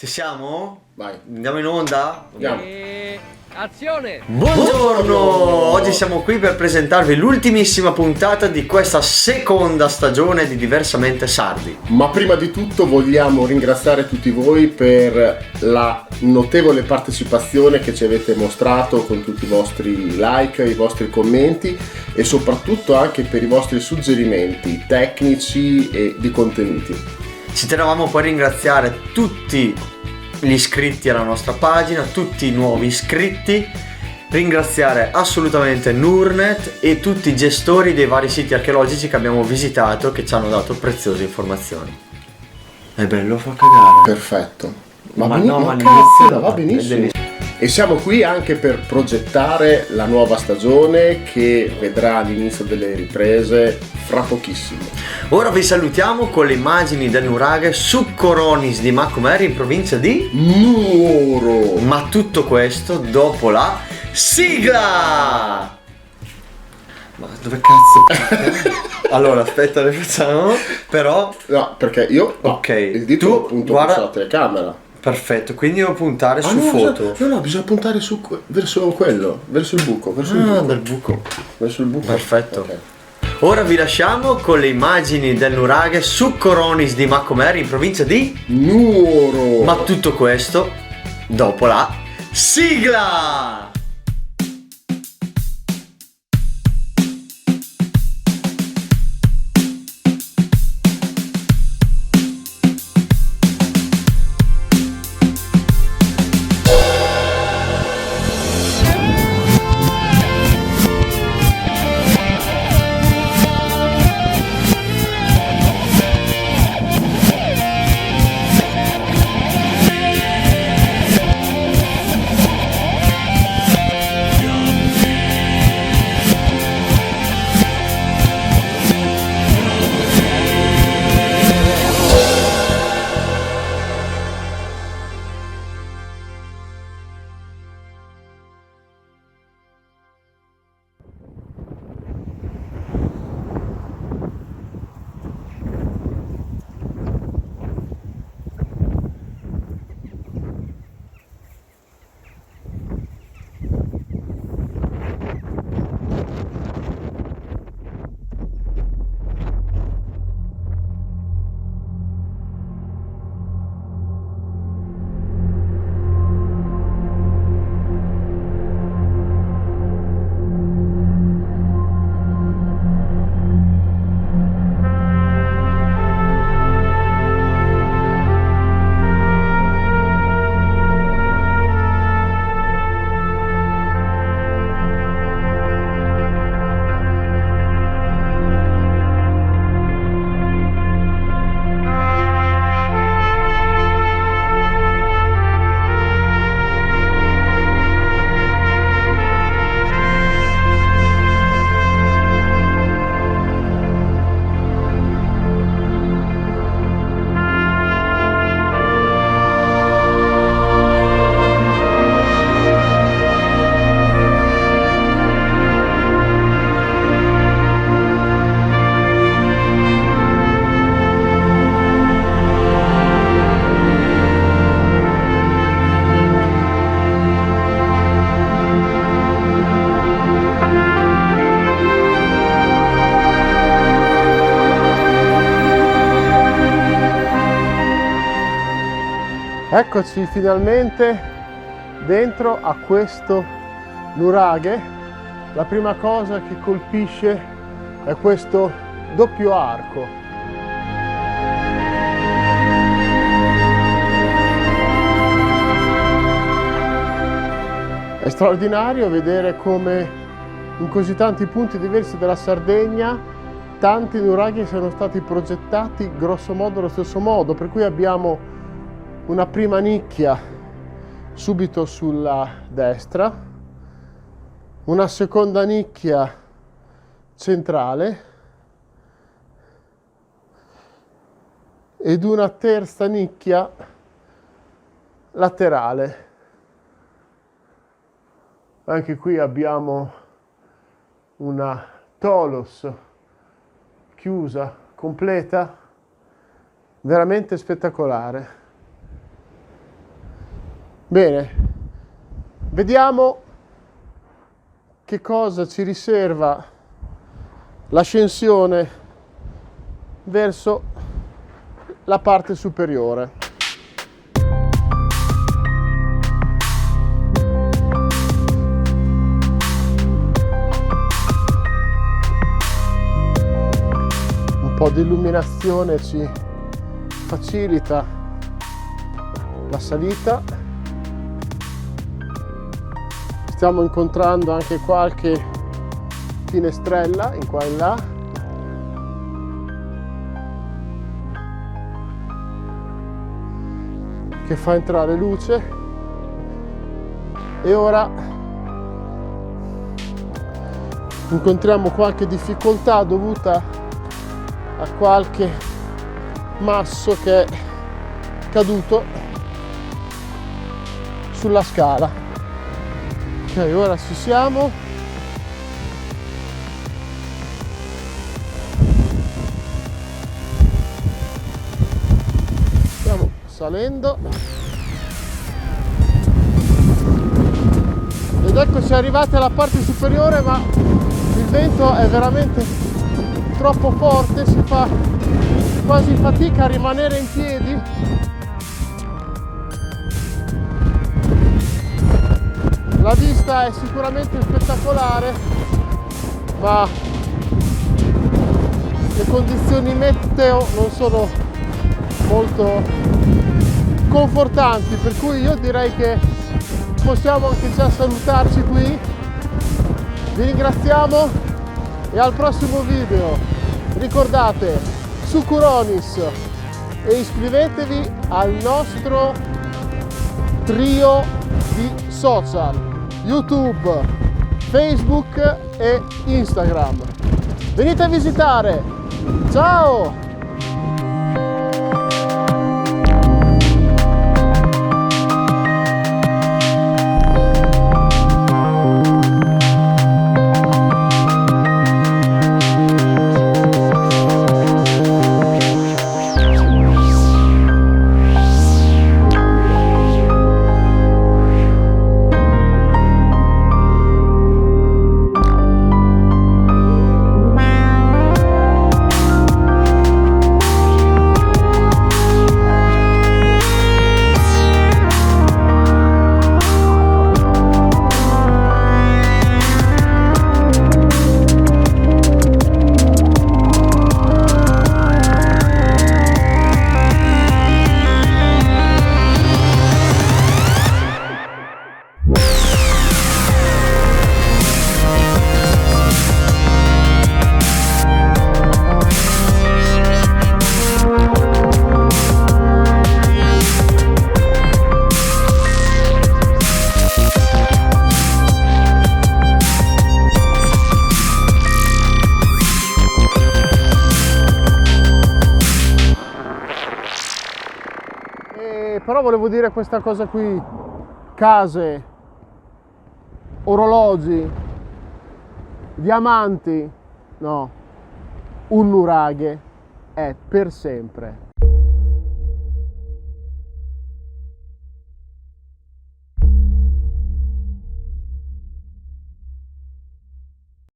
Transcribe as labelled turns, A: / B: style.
A: Ci siamo?
B: Vai.
A: Andiamo in onda?
B: Andiamo.
C: Azione!
A: Buongiorno! Oggi siamo qui per presentarvi l'ultimissima puntata di questa seconda stagione di Diversamente Sardi.
B: Ma prima di tutto vogliamo ringraziare tutti voi per la notevole partecipazione che ci avete mostrato con tutti i vostri like, i vostri commenti e soprattutto anche per i vostri suggerimenti tecnici e di contenuti.
A: Ci tenevamo poi a ringraziare tutti gli iscritti alla nostra pagina, tutti i nuovi iscritti, ringraziare assolutamente Nurnet e tutti i gestori dei vari siti archeologici che abbiamo visitato, che ci hanno dato preziose informazioni. È bello, fa cagare.
B: Perfetto.
A: Ma
B: va
A: all'inizio
B: benissimo. E siamo qui anche per progettare la nuova stagione che vedrà l'inizio delle riprese fra pochissimo.
A: Ora vi salutiamo con le immagini del nuraghe su Coronis di Macomeri in provincia di
B: Nuoro.
A: Ma tutto questo dopo la sigla! Ma dove cazzo? Allora aspetta, le facciamo. Però
B: No, perché io
A: ok,
B: il dito
A: tu
B: appunto
A: guarda
B: verso la telecamera.
A: perfetto, quindi devo puntare su
B: no,
A: foto.
B: No, bisogna puntare verso quello, verso il buco, verso il buco.
A: Del buco.
B: Verso il buco.
A: Perfetto.
B: Ok.
A: Ora vi lasciamo con le immagini del nuraghe su Coronis di Macomeri in provincia di
B: Nuoro.
A: Ma tutto questo dopo la sigla!
B: Eccoci finalmente dentro a questo nuraghe. La prima cosa che colpisce è questo doppio arco. È straordinario vedere come in così tanti punti diversi della Sardegna tanti nuraghi siano stati progettati grosso modo allo stesso modo, per cui abbiamo una prima nicchia subito sulla destra, una seconda nicchia centrale ed una terza nicchia laterale. Anche qui abbiamo una tholos chiusa, completa, veramente spettacolare. Bene, vediamo che cosa ci riserva l'ascensione verso la parte superiore. Un po' di illuminazione ci facilita la salita. Stiamo incontrando anche qualche finestrella in qua e là. Che fa entrare luce. E ora incontriamo qualche difficoltà dovuta a qualche masso che è caduto sulla scala. Ok, ora ci siamo. Stiamo salendo. Ed eccoci arrivati alla parte superiore, ma il vento è veramente troppo forte, si fa quasi fatica a rimanere in piedi. La vista è sicuramente spettacolare, ma le condizioni meteo non sono molto confortanti, per cui io direi che possiamo anche già salutarci qui. Vi ringraziamo e al prossimo video. Ricordate, Sukuronis, e iscrivetevi al nostro trio di social: YouTube, Facebook e Instagram. Venite a visitare! Ciao! Però volevo dire questa cosa qui: case, orologi, diamanti, no, un nuraghe è per sempre.